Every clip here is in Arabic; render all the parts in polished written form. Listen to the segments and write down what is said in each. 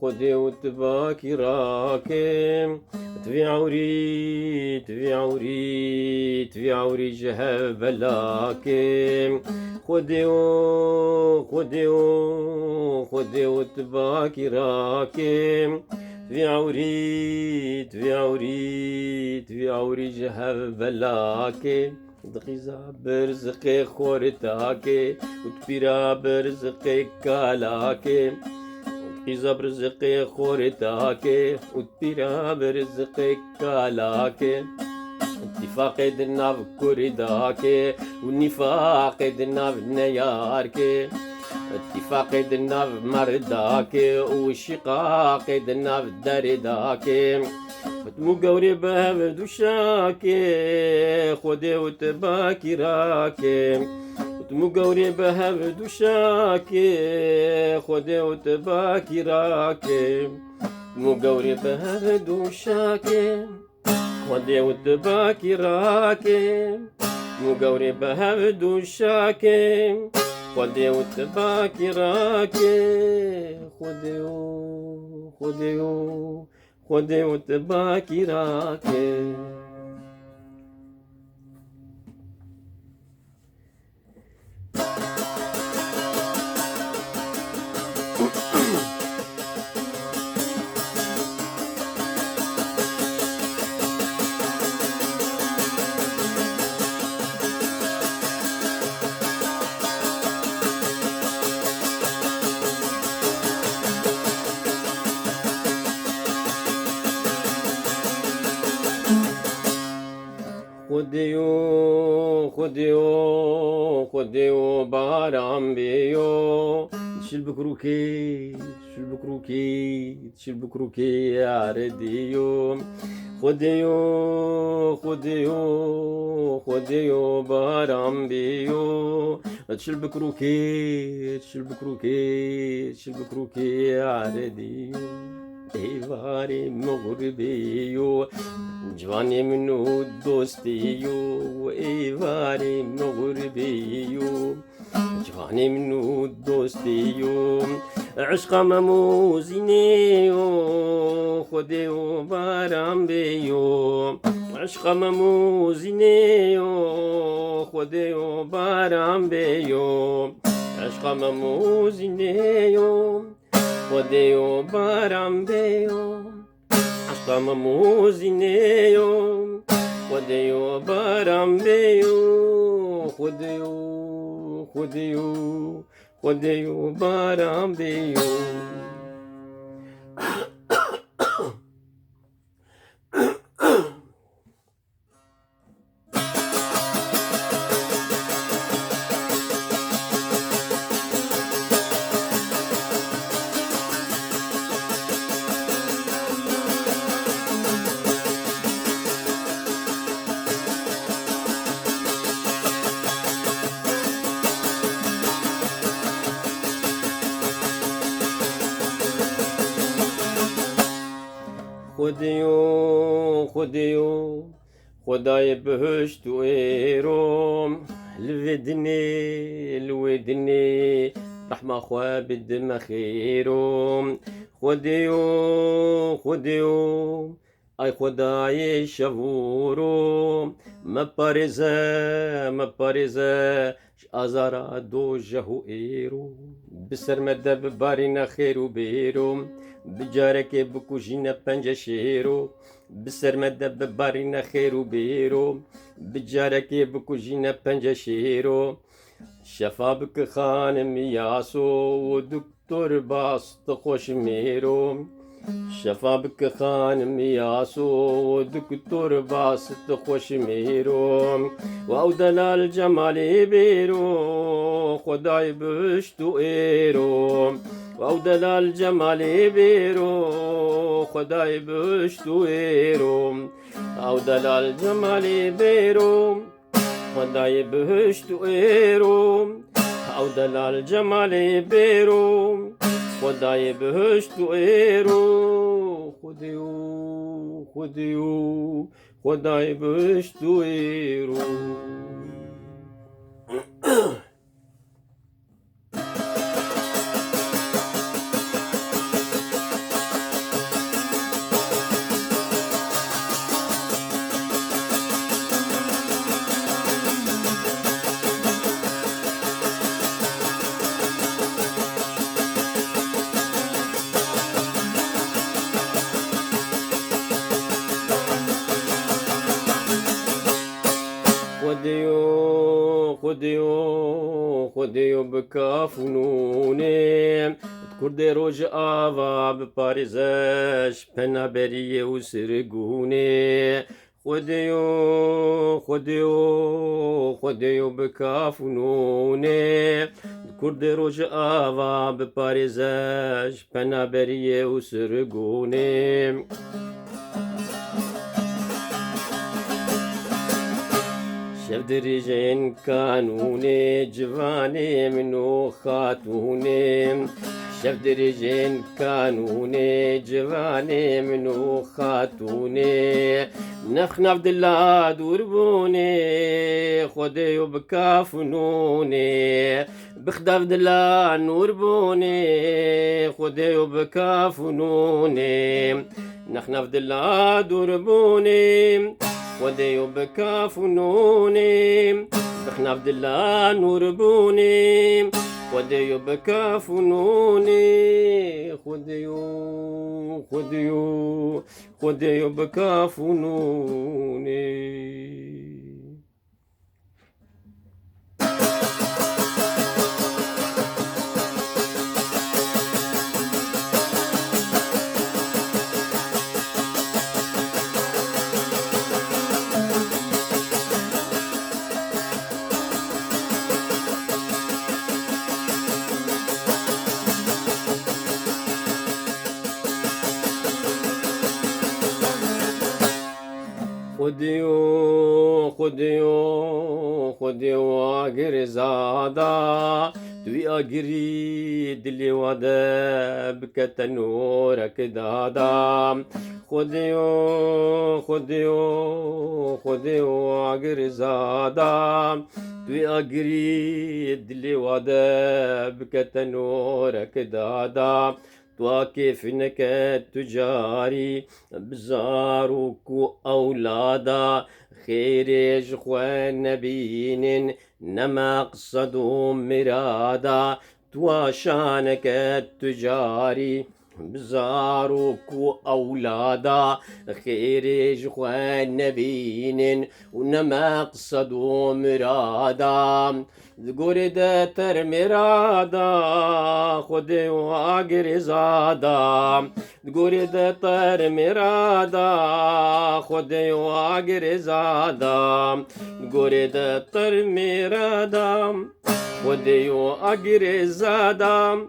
خديو تباكي راكم تبي عوري جهة بلاكم خديو تباكي راكم تبي عوري جهة بلاكم دقيزة برزقي خورتاكي وتبيرا برزقي كالاكي دقيزة برزقي خورتاكي وتبيرا برزقي كالاكي اتفاق درنا بكورداكي والنفاق درنا بنياركي اتفاق درنا بمرداكي والشقاق درنا بدرداكي مو قوري باب دوشاكي خودي وتباكي راكي مو قوري باب دوشاكي خودي وتباكي راكي مو قوري باب دوشاكي خودي وتباكي راكي مو قوري باب دوشاكي خودي وتباكي راكي خودي وتباكي راكي خديو بارام بيو شلبكروكي عرديو خديو بارام بيو شلبكروكي عرديو ايواري مغربيو جواني منو دوستيو ايواري مغربيو جواني منو دوستيو عشق مموزينيو خديو بارام بيو عشق مموزينيو خديو بارام بيو عشق مموزينيو خديو بارام بيو عشق مموزينيو خديو بارام بيو خديو بارام بيو خديو خداي بهشت ويروم الودني رحمة خواب مخيروم خديو اي خداي شفورو ما بارزة ازارا دو جهو ايرو بسر مدى ببارينا خيرو بيرو بجارك بكوجينا بنجا شيرو بسر مدى ببارينا خيرو بيرو بجارك بكوجينا بنجا شيرو شفابك خانم ياسو ودكتور باست خوش ميرو شفابك خانم ياسو دكتور باست خوش ميرو واو دلال جمالي بيرو خداي بشتو ايرو واو دلال جمالي بيرو خداي بشتو ايرو واو دلال جمالي بيرو خداي بشتو ايرو واو دلال جمالي بيرو خداي بهشتو ايرو خداي بهشتو ايرو خديو بكاف ونوني كردي روج آوا بباريزاش بنا بريه وسرقوني خديو بكاف ونوني كردي روج آوا بباريزاش بنا بريه وسرقوني شف دريجين كانوني جواني منو خاتوني شف دريجين كانوني جواني منو خاتوني نخنف دلا دوربوني خديو بكافنوني بخدف دلا نوربوني خديو بكافنوني نخنف دلا دوربوني خديو بكافنوني بخنا عبد الله نوربوني خديو بكافنوني خديو بكافنوني خديو اجر زادا دوي اجري دلي ودا بكتنورك دادا خديو اجر زادا دوي اجري دلي ودا بكتنورك دادا كيف نكت تجاري بزاروك أولادا خير إخوان نبيين نما قصدهم مرادا تواشانك التجاري بزاروك أولادا خير إخوان نبيين ونما قصدوا مرادا قرد ترمرادا خدي واقر زادا قرد ترمرادا خدي واقر زادا قرد ترمرادا خدي واقر زادا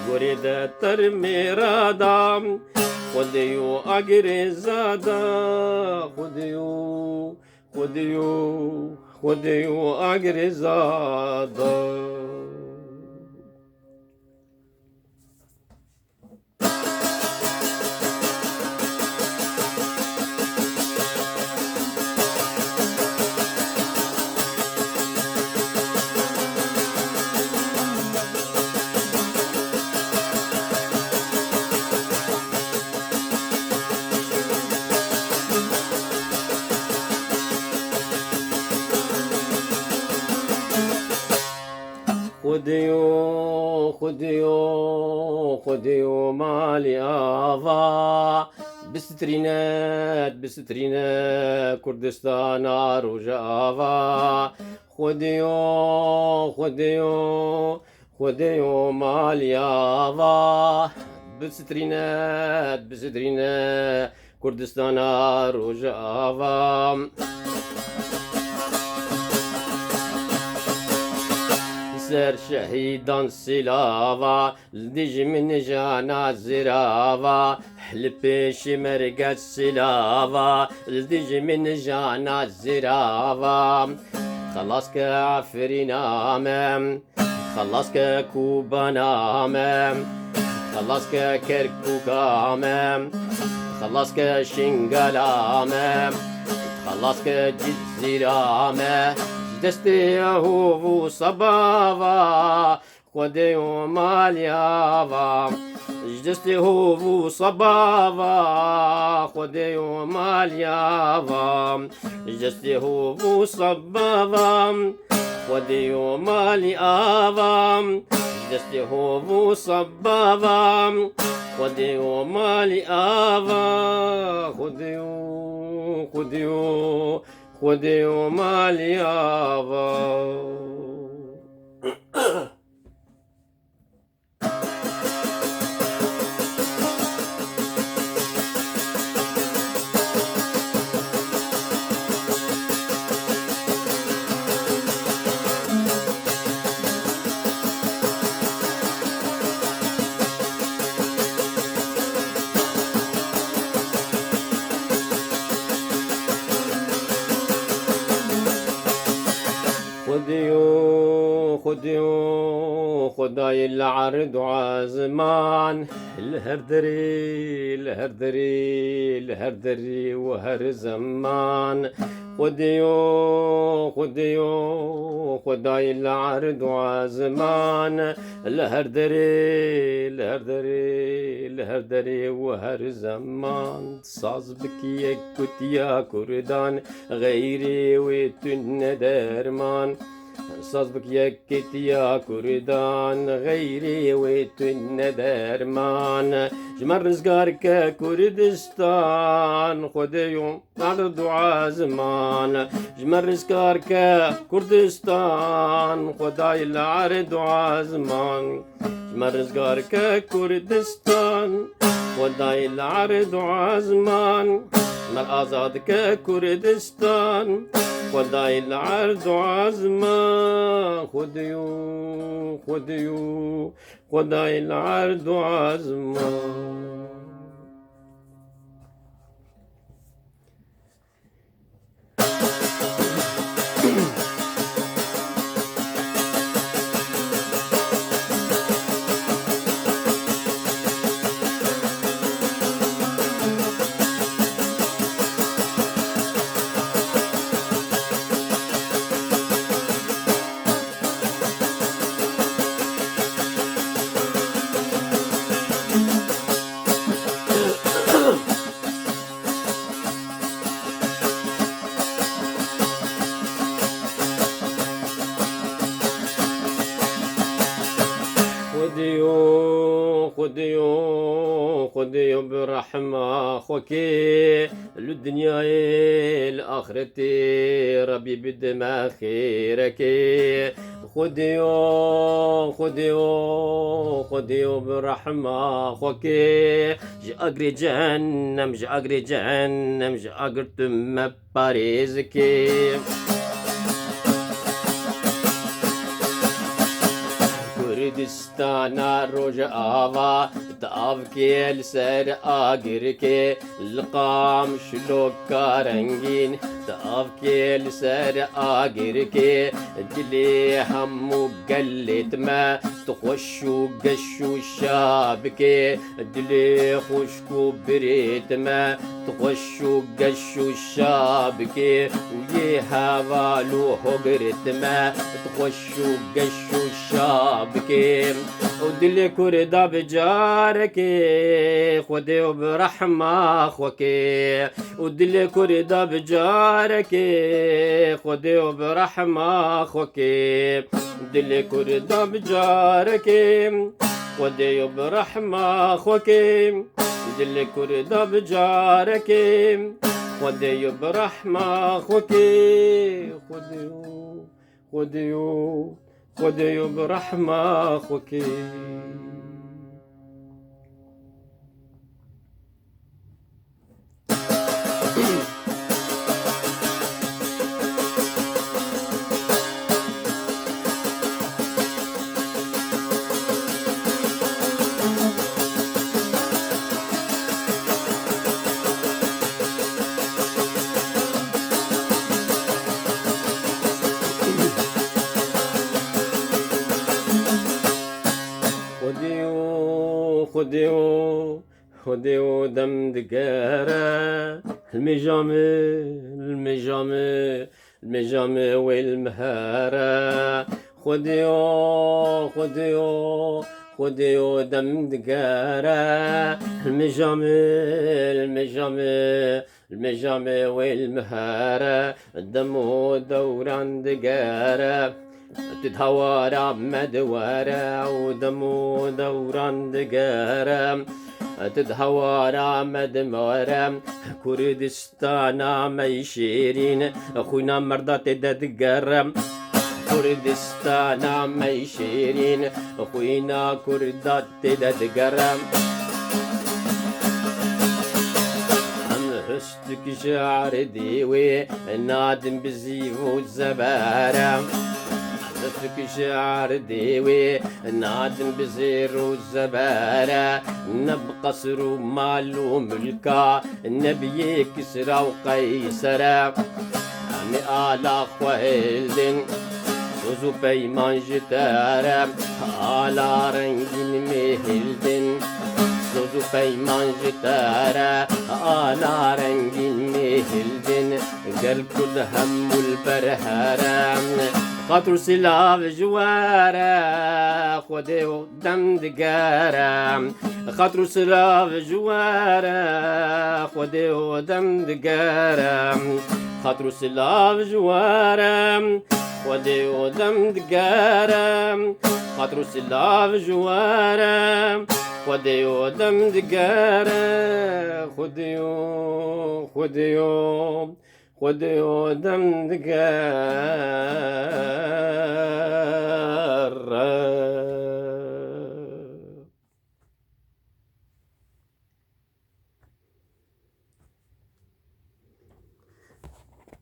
قرد ترمرادا خديو اجر زادا خديو اجر زادا خديو مالي آفا بسترينات كردستان رجافا خديو مالي آفا بسترينات كردستان رجافا سر شهيدا سلاوا لديج من جانا زراوا حلبيش مرقت سلاوا لديج من جانا زراوا خلاص كعفرين امام خلاص ككوبان امام خلاص ككركوك امام خلاص كشنغال امام خلاص كجزيرة امام دستي هو صبابا خديو ماليافا دستي هو صبابا خديو ماليافا دستي هو صبابا خديو ماليافا دستي هو صبابا خديو ماليافا خذي ومال يابا. خذيو خذيو خداي العرض عزمان، الهردري الهردري الهردري وهر زمان. خذيو خذيو خداي العرض عزمان، الهردري الهردري الهردري وهر زمان. صاز بك يكت يا كردان غيري ويتن درمان. صاحبك يكت يا كردان غيري ويتن درمان. جمر رزقارك كردستان خديو عرض عزمان. جمر رزقارك كردستان خداي العرض عزمان. جمر رزقارك كردستان خداي العرض عزمان. مر آزادك كردستان خداي العرض عزمان. خديو خديو خداي العرض عزمان. خذيو خذيو برحمة خوكي للدنيا الآخرتي ربي بدما خيرك. خذيو خذيو خذيو برحمة خوكي جاقري جهنم جاقري جهنم جاقر تم باريزكي. كردستان روج آوا تافكي لسر آگركي القام شلوكا رنگين تافكي لسر آگركي دلي همو قلت ما تخشو قشو شابكي دلي خشكو بريت ما تخشو قشو شابكي ويه هوالو هقرت ما تخشو قشو شابكي ودلي كردا بجاركي خديو برحمة خوكي ودلي كردا بجاركي خديو برحمة خوكي دلي كردا بجاركي خديو برحمة خوكي دلي كردا بجاركي خديو برحمة خوكي خديو خديو خديو برحمة خوكي. خديو خديو دم دقارة المجامع المجامع المجامع والمهارة. خديو خديو خديو دم دقارة المجامع المجامع المجامع والمهارة. الدم دوران دقارة تتهوارا مدوارا ودمو دوران دقارا. تدهورا مدمورا كردستان ما شيرين خوينا مرضى تدقرم كردستان ما شيرين خوينا كردات تدقرم هشتك شعر ديوي نادم بزيف والزبارة هشتك شعر ديوي نادم بزير والزبارة نبقى سرو مال وملكا نبي كسرى وقيسرة آلا خوهلدن سوزو بيمان جتارة آلا رنجين مهلدن سوزو بيمان جتارة آلا رنجين مهلدن قل كل هم والبرهارة خاطر سلاف جوارة خودي ودم دقارة خاطر سلاف جوارة خودي ودم دقارة خاطر سلاف جوارة خودي ودم دقارة خاطر سلاف جوارة خودي ودم دقارة خودي ودم دقارة